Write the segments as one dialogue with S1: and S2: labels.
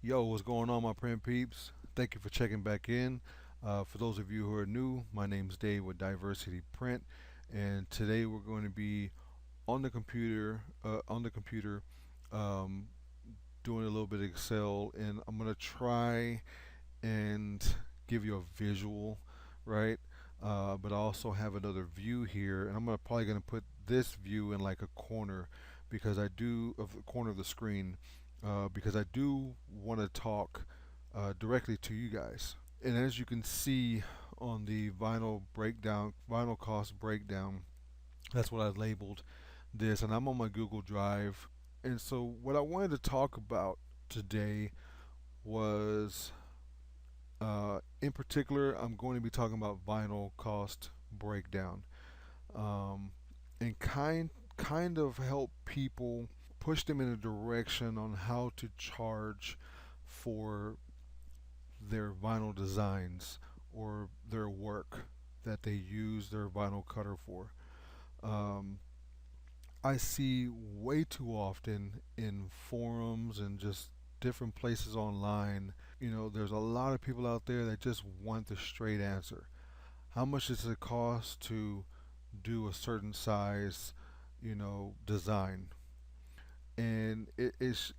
S1: Yo, what's going on, my print peeps? Thank you for checking back in. For those of you who are new, my name's Dave with Diversity Print, and today we're going to be on the computer, um, doing a little bit of Excel, and I'm gonna try and give you a visual, right? But I also have another view here, and probably gonna put this view in like a corner because I do of the corner of the screen because I do want to talk directly to you guys. And as you can see on the vinyl cost breakdown, that's what I labeled this, and I'm on my Google Drive. And so, what I wanted to talk about today was in particular, I'm going to be talking about vinyl cost breakdown, um, and kind of help people push them in a direction on how to charge for their vinyl designs or their work that they use their vinyl cutter for. Um, I see way too often in forums and just different places online, there's a lot of people out there that just want the straight answer. How much does it cost to do a certain size, design? And there is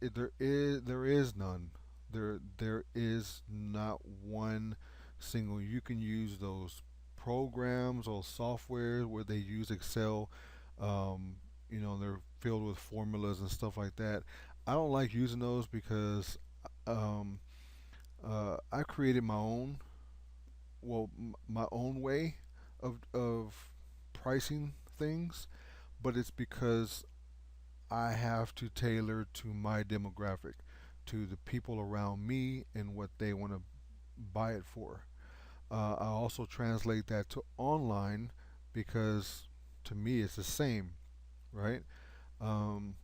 S1: none. There is not one single. You can use those programs or software where they use Excel. They're filled with formulas and stuff like that. I don't like using those because um, I created my own way of pricing things, but it's because I have to tailor to my demographic, to the people around me and what they want to buy it for. I also translate that to online because to me it's the same, right? Um,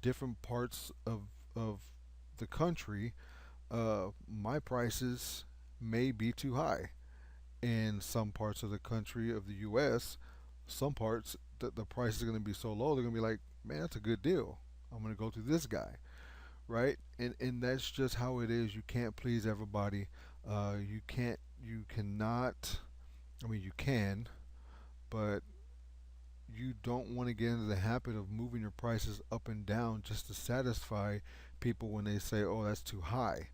S1: different parts of the country, my prices may be too high. In some parts of the country of the U.S., some parts the price is going to be so low they're going to be like, man, that's a good deal. I'm going to go to this guy, right? And that's just how it is. You can't please everybody. You cannot. I mean, you can, but you don't want to get into the habit of moving your prices up and down just to satisfy people when they say, "Oh, that's too high."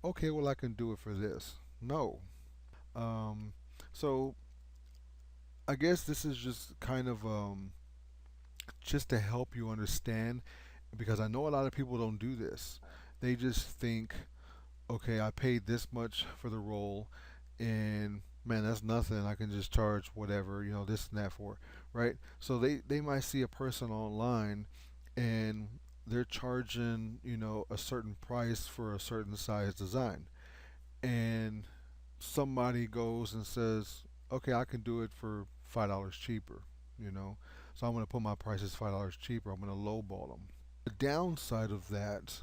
S1: Okay, well, I can do it for this. No. Um, so I guess this is just kind of just to help you understand, because I know a lot of people don't do this. They just think, okay, I paid this much for the role, and man, that's nothing. I can just charge whatever, this and that for, right? So they might see a person online, and they're charging, a certain price for a certain size design, and somebody goes and says, okay, I can do it for $5 cheaper, you know. So I'm going to put my prices $5 cheaper. I'm going to lowball them. The downside of that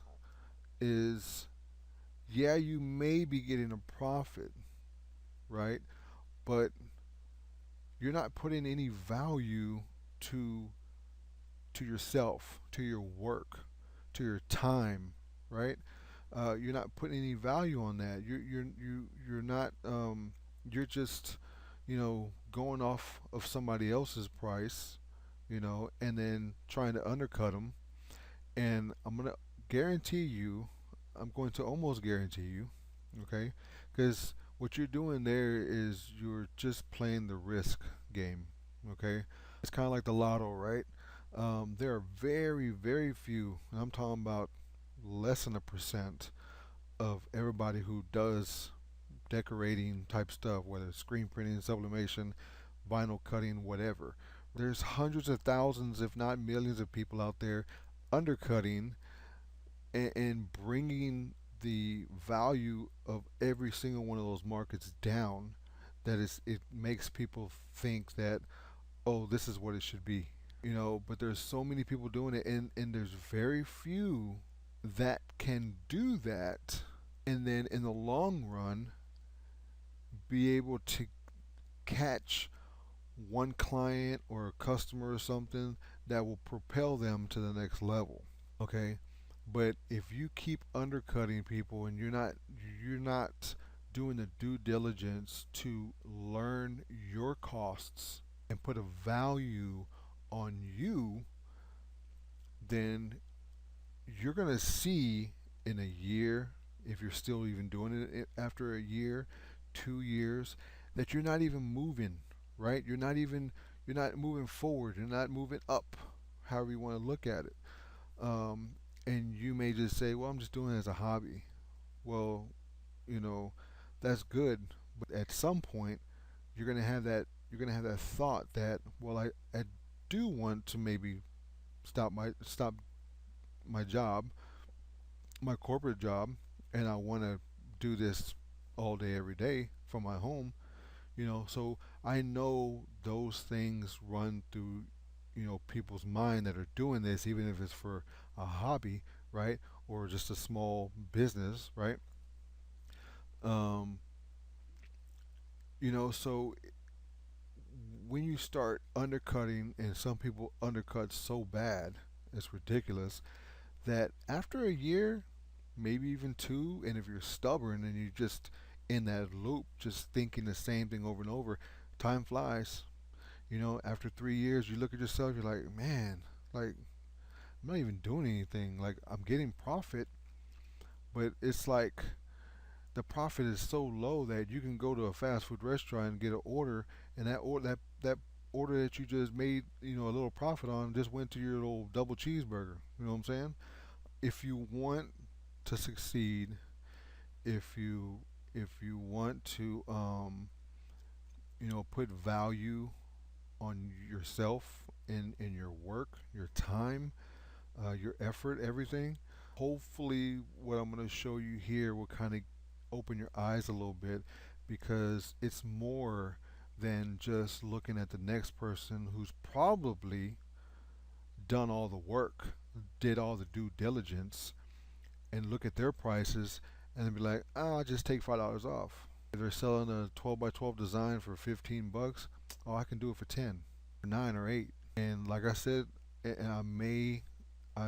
S1: is, yeah, you may be getting a profit, right? But you're not putting any value to to yourself, to your work, to your time, right? You're not putting any value on that. You're not. You're just, going off of somebody else's price, and then trying to undercut them. And guarantee you, I'm going to almost guarantee you, okay? Because what you're doing there is you're just playing the risk game, okay? It's kind of like the lotto, right? There are very, very few, and I'm talking about less than a percent of everybody who does decorating type stuff, whether it's screen printing, sublimation, vinyl cutting, whatever. There's hundreds of thousands, if not millions, of people out there undercutting and bringing the value of every single one of those markets down. It makes people think that, oh, this is what it should be, but there's so many people doing it, and there's very few that can do that, and then in the long run be able to catch one client or a customer or something that will propel them to the next level. Okay, But if you keep undercutting people and you're not doing the due diligence to learn your costs and put a value on you, then you're going to see in a year, if you're still even doing it after a year, 2 years, that you're not even moving, right? You're not moving forward. You're not moving up, however you want to look at it. Um, and you may just say, well, I'm just doing it as a hobby. Well, you know, that's good. But at some point, you're gonna have that thought that, well, I do want to maybe stop my job, my corporate job, and I want to do this all day, every day from my home. So I know those things run through, people's mind that are doing this, even if it's for a hobby, right? Or just a small business, right? Um, so when you start undercutting, and some people undercut so bad, it's ridiculous, that after a year, maybe even two, and if you're stubborn and you're just in that loop, just thinking the same thing over and over, time flies. After 3 years, you look at yourself, you're like, man, like, I'm not even doing anything. Like, I'm getting profit, but it's like the profit is so low that you can go to a fast food restaurant and get an order, and that order that you just made, a little profit on, just went to your little double cheeseburger. You know what I'm saying? If you want to succeed, if you want to, put value on yourself in your work, your time, your effort, everything. Hopefully, what I'm going to show you here will kind of open your eyes a little bit, because it's more than just looking at the next person who's probably done all the work, did all the due diligence, and look at their prices and then be like, I'll just take $5 off. If they're selling a 12 by 12 design for 15 bucks, oh, I can do it for 10, or 9, or 8. And like I said, and I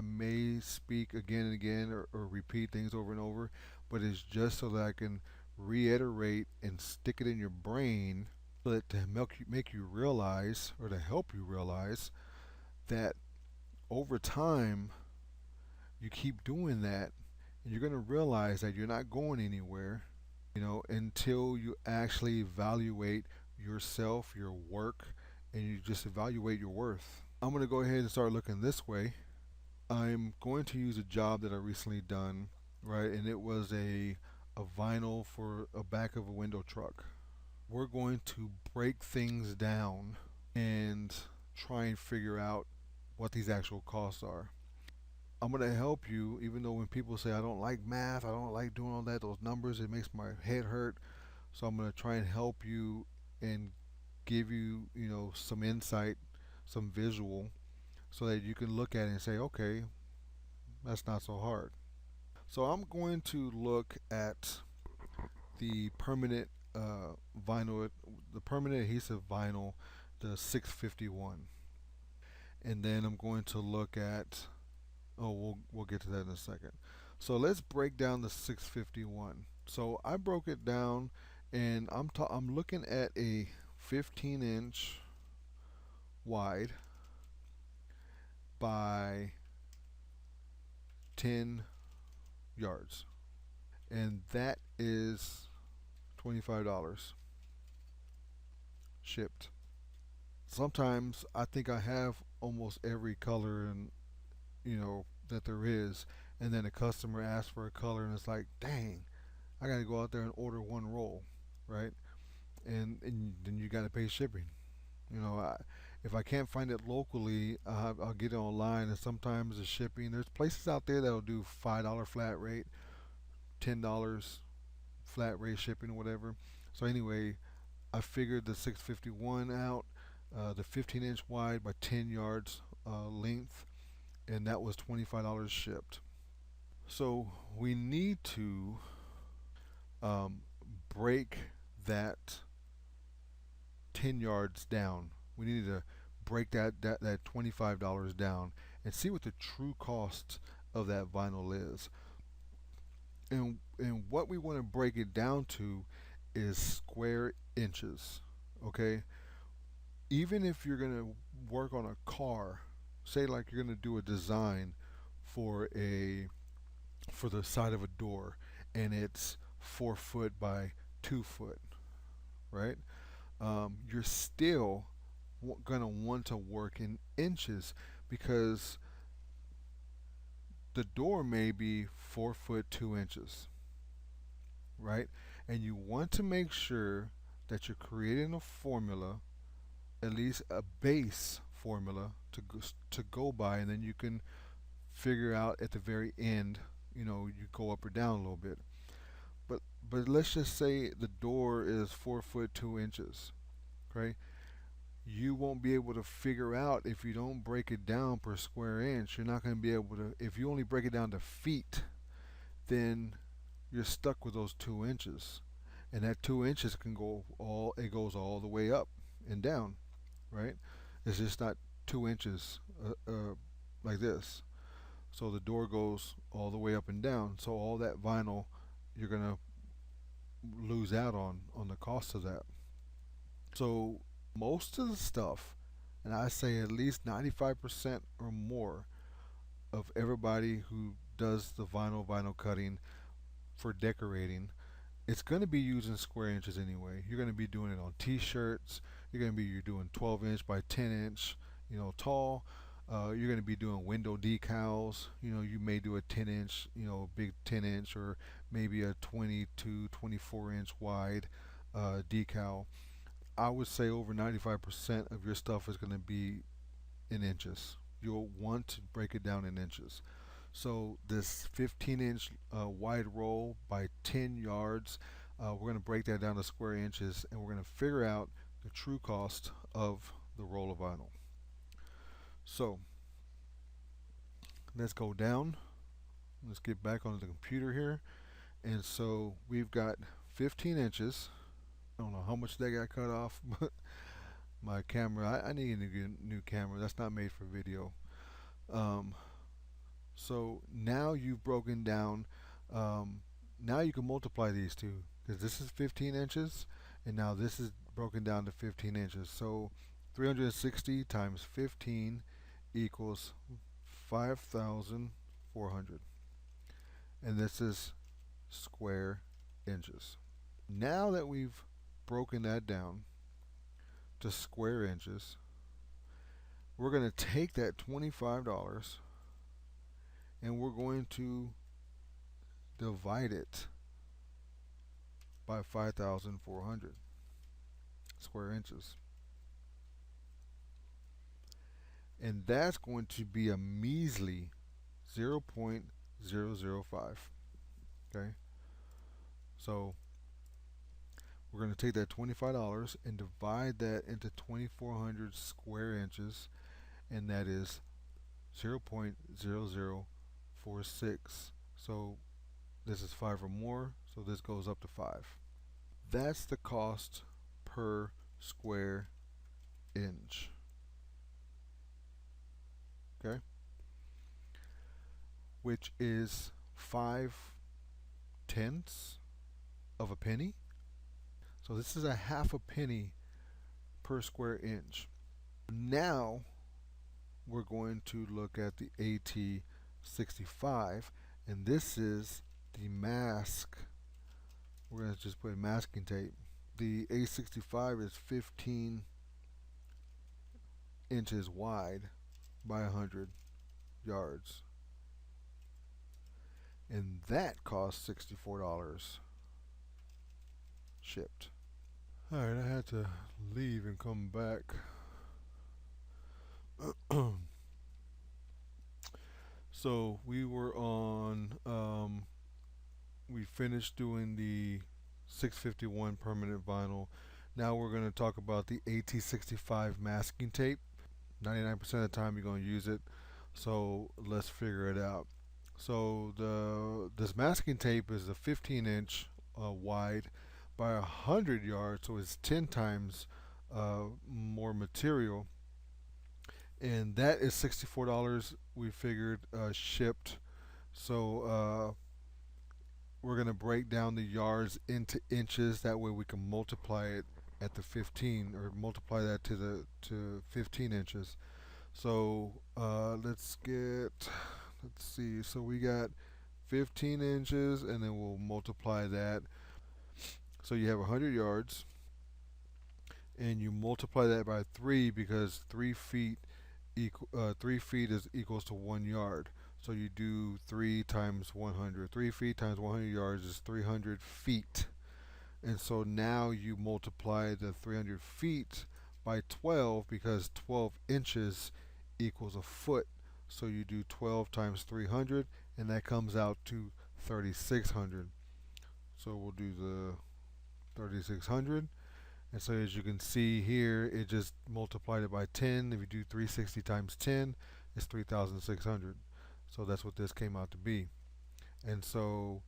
S1: may speak again and again, or repeat things over and over, but it's just so that I can reiterate and stick it in your brain, so that to make you realize, or to help you realize, that over time you keep doing that, and you're going to realize that you're not going anywhere, until you actually evaluate yourself, your work, and you just evaluate your worth. I'm going to go ahead and start looking this way. I'm going to use a job that I recently done, right? And it was a vinyl for a back of a window truck. We're going to break things down and try and figure out what these actual costs are. I'm going to help you, even though when people say I don't like math, I don't like doing all that, those numbers, it makes my head hurt. So I'm going to try and help you and give you, some insight, some visual, so that you can look at it and say, okay, that's not so hard. So I'm going to look at the permanent vinyl, the permanent adhesive vinyl, the 651, and then I'm going to look at. Oh, we'll get to that in a second. So let's break down the 651. So I broke it down, and I'm looking at a 15-inch wide by 10 yards, and that is $25 shipped. Sometimes I think I have almost every color and that there is, and then a customer asks for a color, and it's like, dang, I got to go out there and order one roll, right? And then you got to pay shipping. If I can't find it locally, I'll get it online, and sometimes the shipping. There's places out there that'll do $5 flat rate, $10 flat rate shipping, or whatever. So anyway, I figured the 651 out, the 15-inch wide by 10 yards length, and that was $25 shipped. So we need to um, break that 10 yards down. We need to break that $25 down and see what the true cost of that vinyl is. And what we want to break it down to is square inches. Okay? Even if you're going to work on a car, say like you're going to do a design for a for the side of a door, and it's 4 foot by 2 foot, right? You're still gonna want to work in inches because the door may be 4 foot 2 inches, right? And you want to make sure that you're creating a formula, at least a base formula to go by, and then you can figure out at the very end, you go up or down a little bit. But but let's just say the door is 4 foot 2 inches, okay? You won't be able to figure out if you don't break it down per square inch. You're not going to be able to. If you only break it down to feet, then you're stuck with those 2 inches, and that 2 inches can go all. It goes all the way up and down, right? It's just not 2 inches like this. So the door goes all the way up and down. So all that vinyl, you're gonna lose out on the cost of that. So most of the stuff, and I say at least 95% or more of everybody who does the vinyl cutting for decorating, it's going to be using square inches anyway. You're going to be doing it on t-shirts. You're doing 12 inch by 10 inch, tall. You're going to be doing window decals. You may do a 10 inch, big 10 inch, or maybe a 22, 24 inch wide decal. I would say over 95% of your stuff is going to be in inches. You'll want to break it down in inches. So this 15-inch wide roll by 10 yards, we're going to break that down to square inches, and we're going to figure out the true cost of the roll of vinyl. So let's go down. Let's get back onto the computer here. And so we've got 15 inches. I don't know how much that got cut off, but my camera, I need a new camera. That's not made for video. Um, so now you've broken down. Now you can multiply these two because this is 15 inches, and now this is broken down to 15 inches. So 360 times 15 equals 5,400, and this is square inches. Now that we've broken that down to square inches, we're going to take that $25 and we're going to divide it by 5,400 square inches. And that's going to be a measly 0.005. Okay? So we're going to take that $25 and divide that into 2,400 square inches, and that is 0.0046. So this is 5 or more, so this goes up to 5. That's the cost per square inch. Okay? Which is 5/10 of a penny. So this is a half a penny per square inch. Now we're going to look at the AT65, and this is the mask. We're going to just put masking tape. The A65 is 15 inches wide by 100 yards, and that costs $64 shipped. Alright, I had to leave and come back. So we were on, we finished doing the 651 permanent vinyl. Now we're going to talk about the AT65 masking tape. 99% of the time you're going to use it, so let's figure it out. So this masking tape is a 15-inch wide by 100 yards, so it's 10 times more material, and that is $64 we figured shipped. So we're going to break down the yards into inches. That way we can multiply it at the 15, or multiply that to 15 inches. So let's see. So we got 15 inches, and then we'll multiply that. So you have 100 yards, and you multiply that by 3, because 3 feet is equals to 1 yard. So you do 3 times 100. 3 feet times 100 yards is 300 feet. And so now you multiply the 300 feet by 12, because 12 inches equals a foot. So you do 12 times 300, and that comes out to 3,600. So we'll do the 3,600. And so as you can see here, it just multiplied it by 10. If you do 360 times 10, it's 3,600. So that's what this came out to be. And so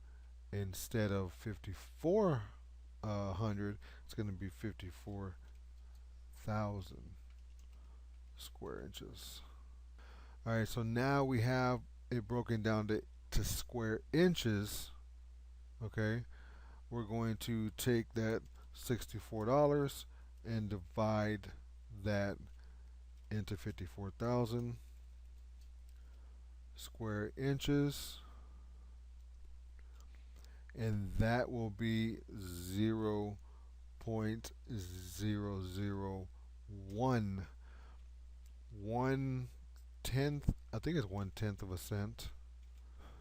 S1: instead of 5,400, it's going to be 54,000 square inches. All right, so now we have it broken down to square inches. Okay, we're going to take that $64 and divide that into 54,000 square inches, and that will be 0.001 1/10. I think it's 1/10 of a cent.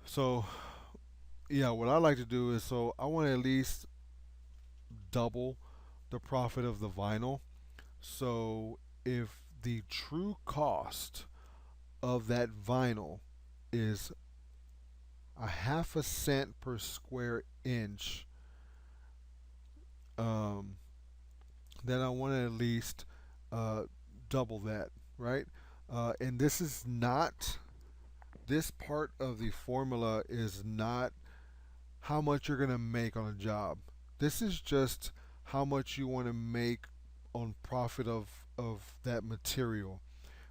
S1: So yeah, what I like to do is, so I want to at least double the profit of the vinyl. So if the true cost of that vinyl is a half a cent per square inch, um, then I want to at least uh, double that, right? And this is not, this part of the formula is not how much you're going to make on a job. This is just how much you want to make on profit of that material,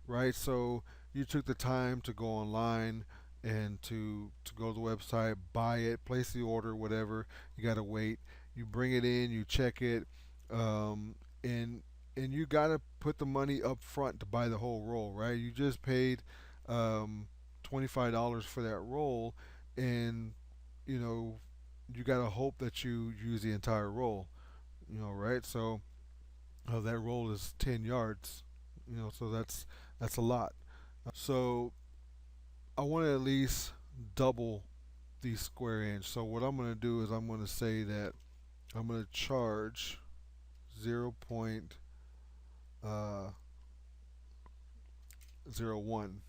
S1: right? So you took the time to go online and to go to the website, buy it, place the order, whatever. You got to wait. You bring it in, you check it, um, and and you got to put the money up front to buy the whole roll, right? You just paid $25 for that roll, and you know you got to hope that you use the entire roll, right? So that roll is 10 yards, so that's a lot. So I want to at least double the square inch. So what I'm going to do is I'm going to say that I'm going to charge 0.01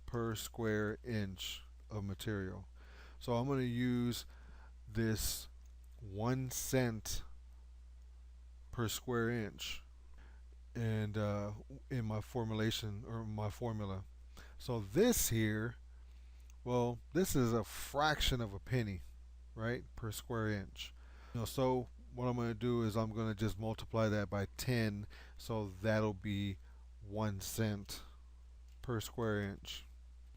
S1: per square inch of material. So I'm going to use this 1 cent per square inch, and in my formulation, or my formula. So this here, well, this is a fraction of a penny, right, per square inch. So what I'm going to do is I'm going to just multiply that by 10, so that'll be 1 cent per square inch.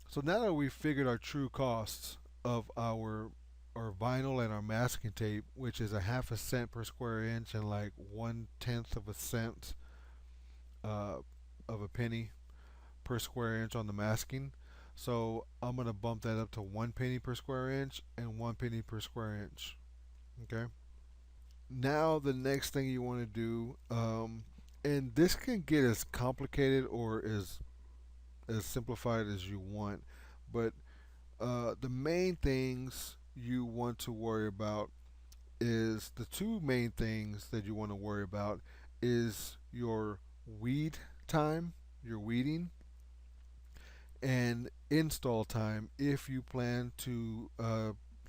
S1: So now that we've figured our true costs of our vinyl and our masking tape, which is a half a cent per square inch and like 1/10 of a cent uh, of a penny per square inch on the masking. So I'm gonna bump that up to 1 penny per square inch and 1 penny per square inch. Okay. Now the next thing you want to do, and this can get as complicated or as simplified as you want, but the main things you want to worry about is, the two main things that you want to worry about is your weed time, your weeding, and install time. If you plan to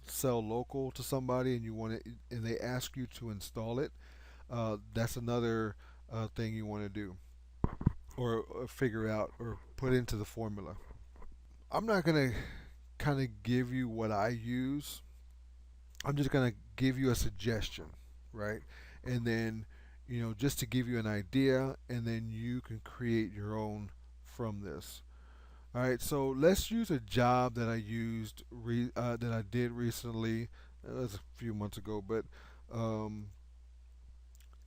S1: sell local to somebody and you want it, and they ask you to install it, that's another thing you want to do, or figure out, or put into the formula. I'm not gonna kind of give you what I use. I'm just gonna give you a suggestion, right? And then, just to give you an idea, and then you can create your own from this. All right, so let's use a job that that I did recently. That was a few months ago, but um,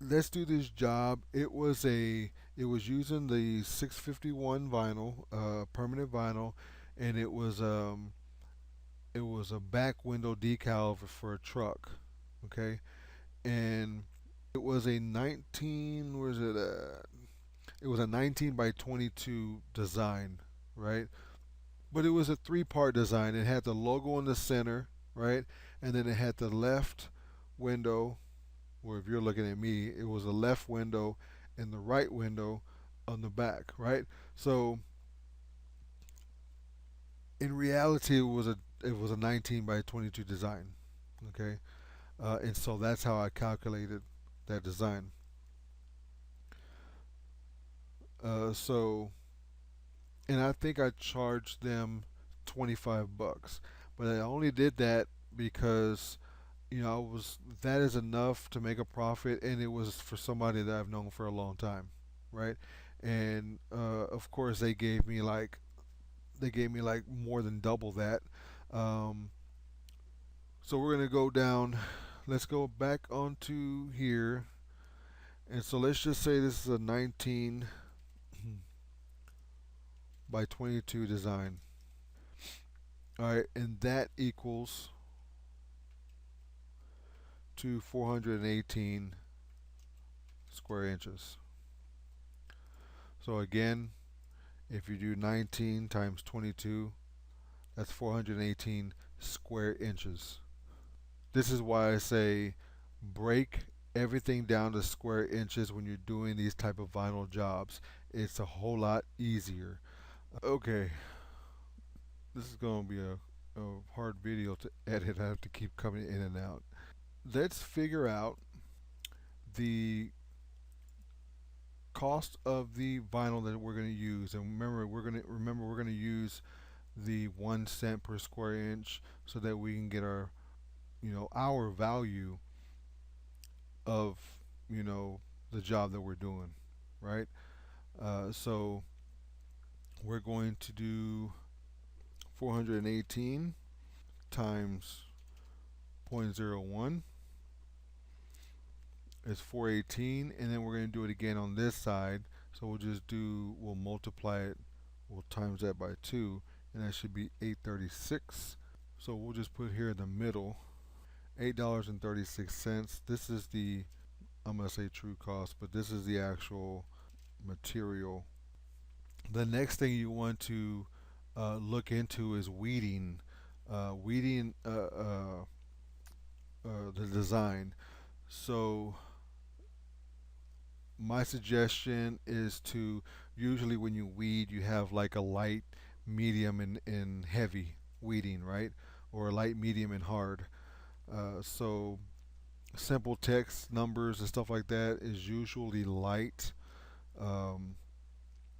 S1: let's do this job. It was using the 651 vinyl, permanent vinyl, and it was a back window decal for a truck. Okay, and it was a 19. Where is it? It was a 19 by 22 design, right? But it was a three-part design. It had the logo in the center, right? And then it had the left window, where if you're looking at me, it was the left window and the right window on the back, right? So in reality, it was a 19 by 22 design, okay? And so that's how I calculated that design. So, and I think I charged them 25 bucks, but I only did that because I was that is enough to make a profit, and it was for somebody that I've known for a long time, right? And of course, they gave me like more than double that. Um, so we're gonna go down. Let's go back onto here, and so let's just say this is a 19 by 22 design. All right, and that equals to 418 square inches. So again, if you do 19 times 22, that's 418 square inches. This is why I say break everything down to square inches when you're doing these type of vinyl jobs. It's a whole lot easier. Okay, this is going to be a hard video to edit. I have to keep coming in and out. Let's figure out the cost of the vinyl that we're going to use. And remember we're going to use the 1 cent per square inch so that we can get our value of the job that we're doing, right? So we're going to do 418 times 0.01 is 418, and then we're going to do it again on this side. So we'll multiply it, we'll times that by 2, and that should be 836. So we'll just put here in the middle $8.36. This is the, I'm going to say true cost, but this is the actual material. The next thing you want to look into is weeding. Weeding the design. So my suggestion is to usually when you weed, you have like a light, medium, and heavy weeding, right? Or a light, medium, and hard. So simple text, numbers, and stuff like that is usually light. Um,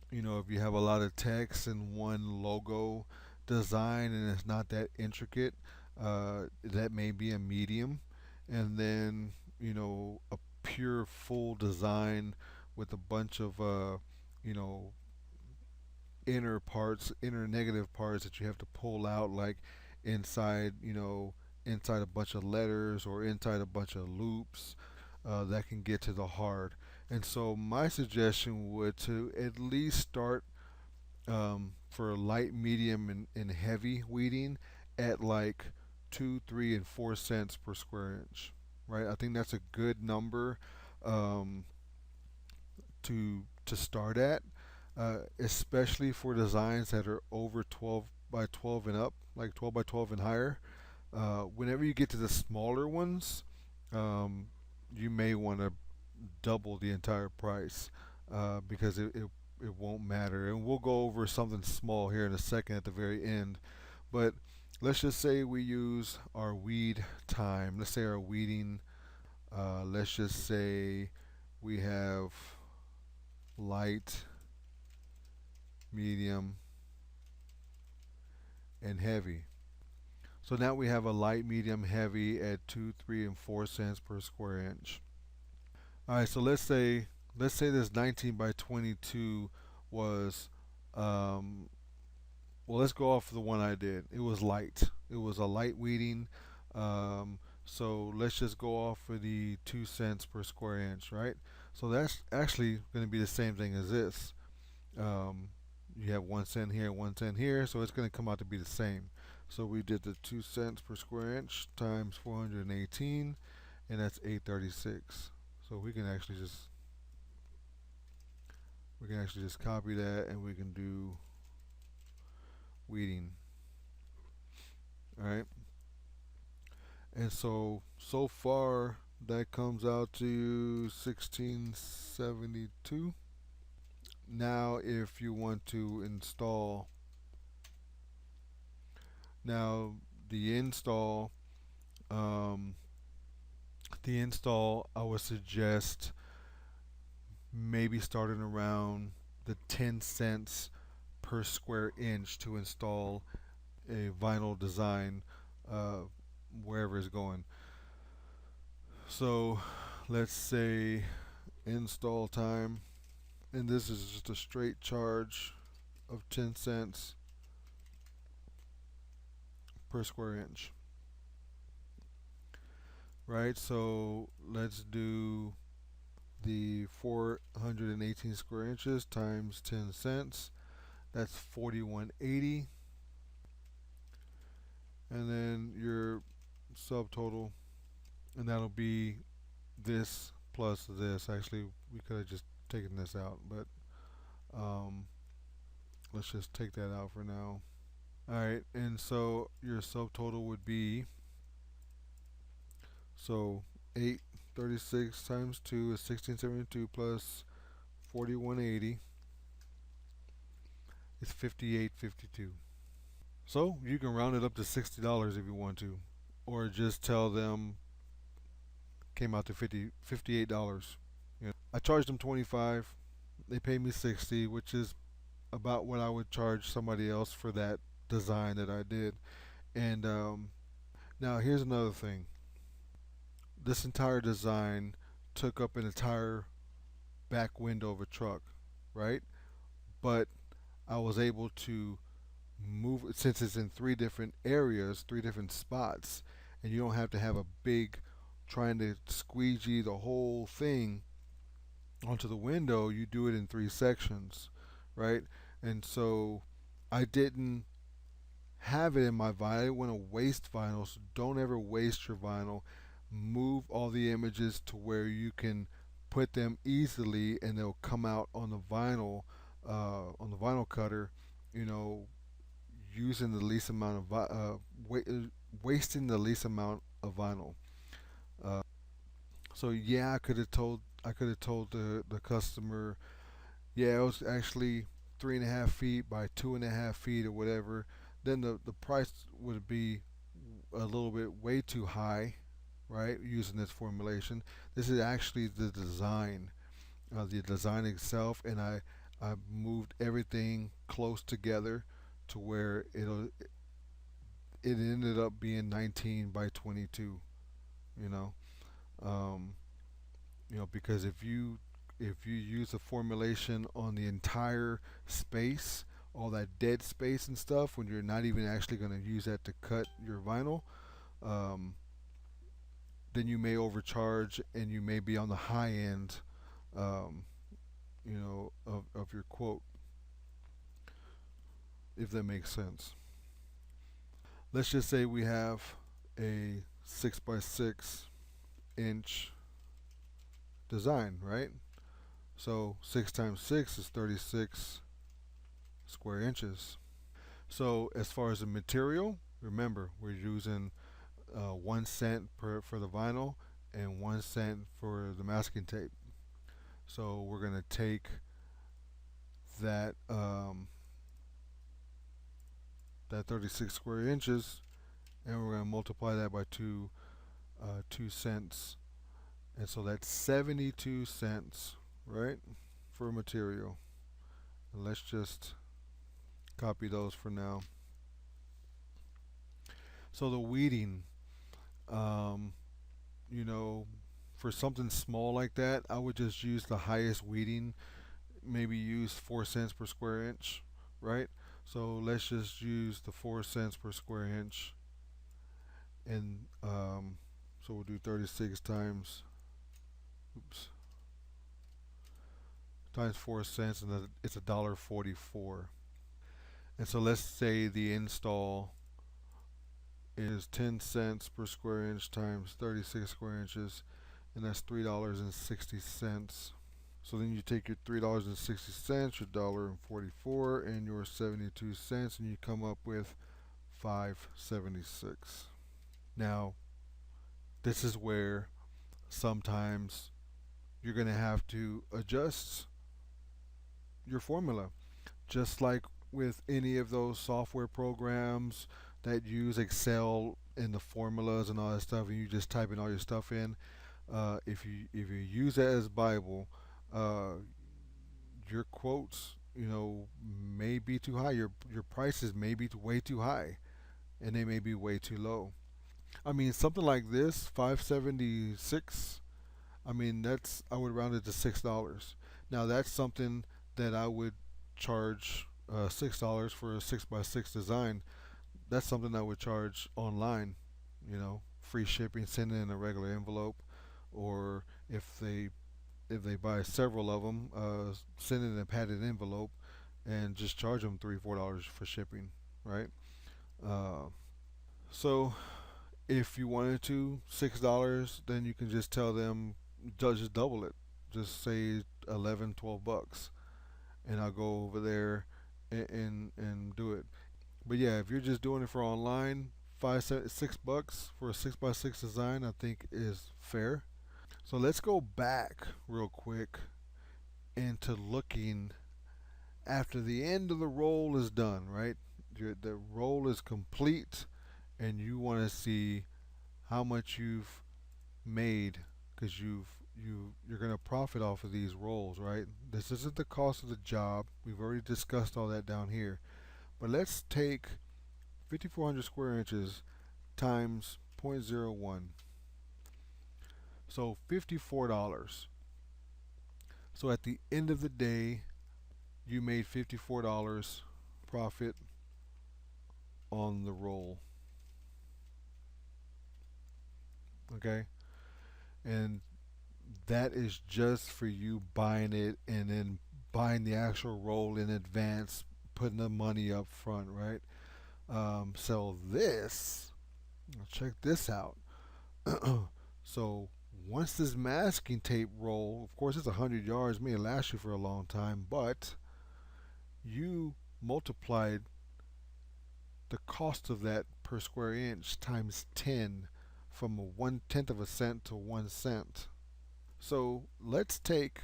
S1: if you have a lot of text in one logo design and it's not that intricate, that may be a medium. And then, a pure full design with a bunch of, you know, inner negative parts that you have to pull out, like inside, inside a bunch of letters or inside a bunch of loops, that can get to the hard. And so my suggestion would to at least start for light, medium, and heavy weeding at like 2, 3, and 4 cents per square inch. Right? I think that's a good number um, to start at, especially for designs that are over 12 by 12 and up, like 12 by 12 and higher. Whenever you get to the smaller ones, um, you may want to double the entire price because it won't matter. And we'll go over something small here in a second at the very end. But let's just say we use our weed time. Let's say our weeding, let's just say we have light, medium, and heavy. So now we have a light, medium, heavy at 2, 3, and 4 cents per square inch. All right, so let's say this 19 by 22 was um, Well, let's go off the one I did. It was light. It was a light weeding. So let's just go off for the 2 cents per square inch, right? So that's actually going to be the same thing as this. Um, you have 1 cent here, 1 cent here, so it's going to come out to be the same. So we did the 2 cents per square inch times 418, and that's 836. So we can actually just copy that, and we can do weeding. All right. And so far that comes out to 1672. Now if you want to install, now the install um, the install I would suggest maybe starting around the 10 cents per square inch to install a vinyl design uh, wherever it's going. So let's say install time, and this is just a straight charge of 10 cents per square inch, right? So let's do the 418 square inches times 10 cents. That's 4180. And then your subtotal, and that'll be this plus this. Actually, we could have just taken this out, but um, let's just take that out for now. All right, and so your subtotal would be, so 836 times 2 is 1672 plus 4180 is 5852. So you can round it up to $60 if you want to, or just tell them came out to $58. I charged them 25. They paid me 60, which is about what I would charge somebody else for that design that I did. And now here's another thing. This entire design took up an entire back window of a truck, right? But I was able to move it since it's in three different areas, three different spots, and you don't have to have a big trying to squeegee the whole thing onto the window. You do it in three sections, right? And so I didn't have it in my vinyl. I didn't want to waste vinyl, so don't ever waste your vinyl. Move all the images to where you can put them easily, and they'll come out on the vinyl cutter. You know, using the least amount of wasting the least amount of vinyl. Uh, so yeah, I could have told the customer, yeah, it was actually 3.5 feet by 2.5 feet or whatever. Then the price would be a little bit way too high, right? Using this formulation, this is actually the design itself, and I moved everything close together to where it ended up being 19 by 22. You know, um, because if you use a formulation on the entire space, all that dead space and stuff, when you're not even actually going to use that to cut your vinyl, um, then you may overcharge and you may be on the high end, um, of your quote, if that makes sense. Let's just say we have a 6 by 6 inch design, right? So 6 times 6 is 36 square inches. So as far as the material, remember we're using 1 cent for the vinyl and 1 cent for the masking tape. So we're gonna take that that 36 square inches, and we're gonna multiply that by 2 cents, and so that's 72 cents, right, for material. And let's just copy those for now. So the weeding, um, you know, for something small like that, I would just use the highest weeding. Maybe use 4 cents per square inch, right? So let's just use the 4 cents per square inch, and so we'll do 36 times, oops, times 4 cents, and it's $1.44. And so let's say the install is 10 cents per square inch times 36 square inches, and that's $3.60. So then you take your $3.60, your $1.44, and your 72 cents, and you come up with 5.76. Now, this is where sometimes you're going to have to adjust your formula, just like with any of those software programs that use Excel and the formulas and all that stuff, and you just type in all your stuff in. If you use that as Bible, uh, your quotes, may be too high. Your prices may be way too high, and they may be way too low. I mean, something like this, 576. I mean, I would round it to $6. Now that's something that I would charge $6 for a 6x6 design. That's something I would charge online. Free shipping, send it in a regular envelope, or if they buy several of them, send it in a padded envelope, and just charge them $3 or $4 for shipping, right? Uh, so if you wanted to, $6, then you can just tell them, just double it. Just say 11, $12, and I'll go over there and do it. But yeah, if you're just doing it for online, $6 for a 6x6 design, I think is fair. So let's go back real quick into looking after the end of the roll is done, right? The roll is complete, and you want to see how much you've made, because you're going to profit off of these rolls, right? This isn't the cost of the job. We've already discussed all that down here. But let's take 5,400 square inches times 0.01. So $54. So at the end of the day, you made $54 profit on the roll. Okay? And that is just for you buying it and then buying the actual roll in advance, putting the money up front, right? So check this out. So once this masking tape roll, of course it's 100 yards, may last you for a long time, but you multiplied the cost of that per square inch times 10, from a 1/10 of a cent to 1 cent. So let's take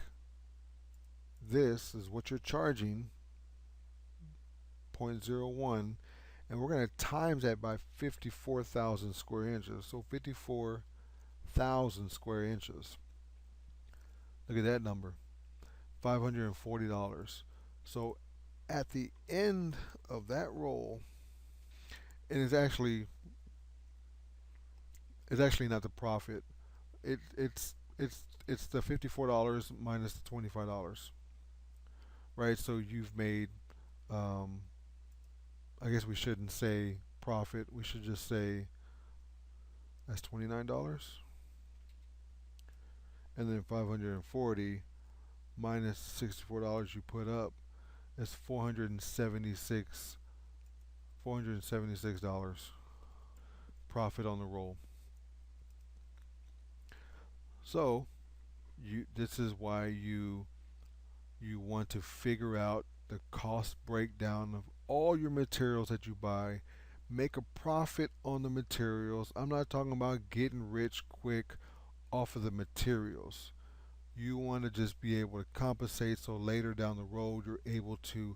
S1: this is what you're charging, 0.01, and we're going to times that by 54,000 square inches. So 54,000 square inches. Look at that number, $540. So at the end of that roll, and it's actually not the profit. It's the $54 minus the $25, right? So you've made, um, I guess we shouldn't say profit. We should just say that's $29, and then 540 minus $64 you put up is 476 dollars profit on the roll. So this is why you want to figure out the cost breakdown of all your materials that you buy. Make a profit on the materials. I'm not talking about getting rich quick off of the materials. You want to just be able to compensate, so later down the road you're able to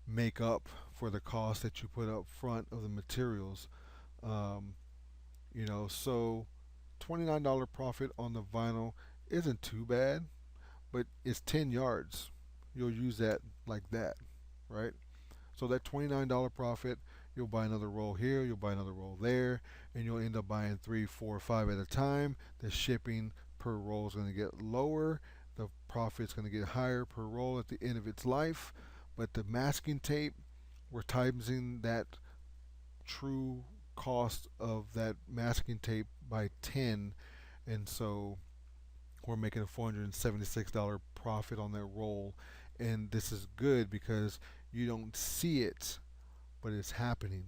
S1: make up for the cost that you put up front of the materials. Um, so $29 profit on the vinyl isn't too bad, but it's 10 yards. You'll use that like that, right? So that $29 profit, you'll buy another roll here, you'll buy another roll there, and you'll end up buying 3, 4, 5 at a time. The shipping per roll is going to get lower. The profit's going to get higher per roll at the end of its life. But the masking tape, we're timesing that true cost of that masking tape by 10, and so we're making a $476 profit on that roll. And this is good because you don't see it, but it's happening.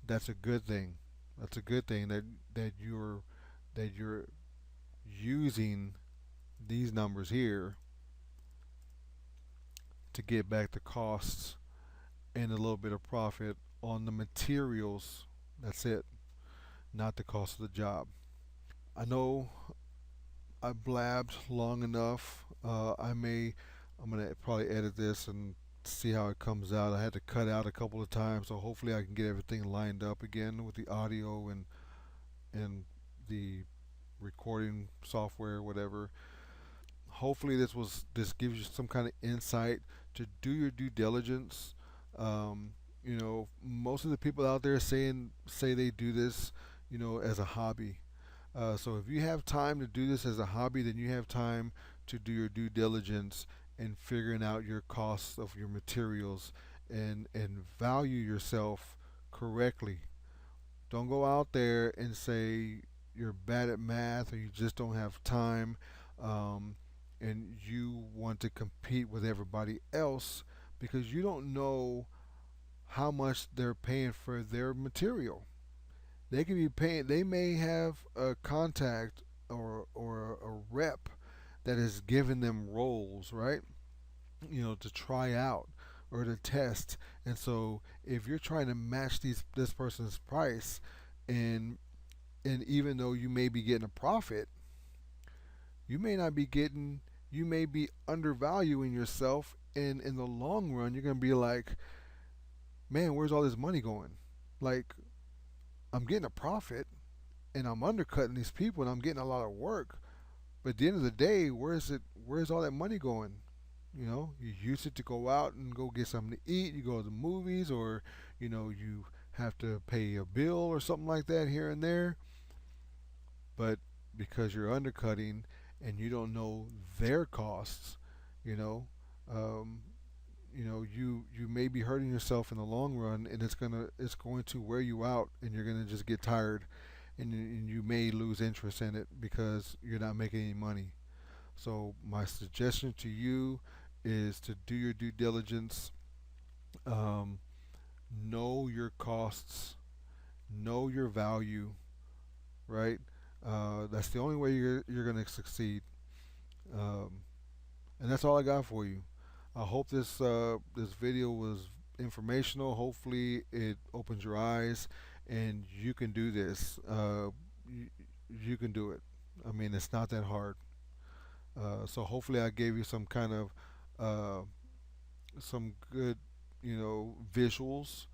S1: That's a good thing. That's a good thing that you're using these numbers here to get back the costs and a little bit of profit on the materials. That's it, not the cost of the job. I know I blabbed long enough. I'm gonna probably edit this and see how it comes out. I had to cut out a couple of times, so hopefully I can get everything lined up again with the audio and the recording software, whatever. Hopefully this gives you some kind of insight to do your due diligence. Most of the people out there say they do this, as a hobby. So if you have time to do this as a hobby, then you have time to do your due diligence and figuring out your costs of your materials and value yourself correctly. Don't go out there and say you're bad at math or you just don't have time, um, and you want to compete with everybody else because you don't know how much they're paying for their material. They could be paying. They may have a contact or a rep that has given them roles, right? To try out or to test. And so if you're trying to match this person's price, and even though you may be getting a profit, you may not be getting. You may be undervaluing yourself, and in the long run, you're gonna be like, man, where's all this money going? Like, I'm getting a profit and I'm undercutting these people and I'm getting a lot of work. But at the end of the day, where's all that money going? You use it to go out and go get something to eat, you go to the movies, or you have to pay a bill or something like that here and there. But because you're undercutting and you don't know their costs, you know, um, you may be hurting yourself in the long run, and it's going to wear you out, and you're gonna just get tired, and you may lose interest in it because you're not making any money. So my suggestion to you is to do your due diligence, um, know your costs, know your value, right? That's the only way you're gonna succeed. Um, and that's all I got for you. I hope this video was informational. Hopefully, it opens your eyes, and you can do this. You can do it. I mean, it's not that hard. So hopefully, I gave you uh, some good, visuals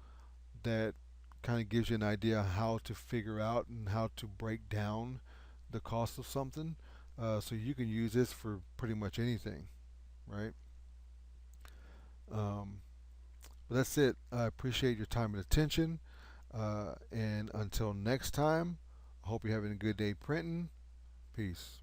S1: that kind of gives you an idea how to figure out and how to break down the cost of something. So you can use this for pretty much anything, right? Um, but that's it. I appreciate your time and attention. And until next time, I hope you're having a good day printing. Peace.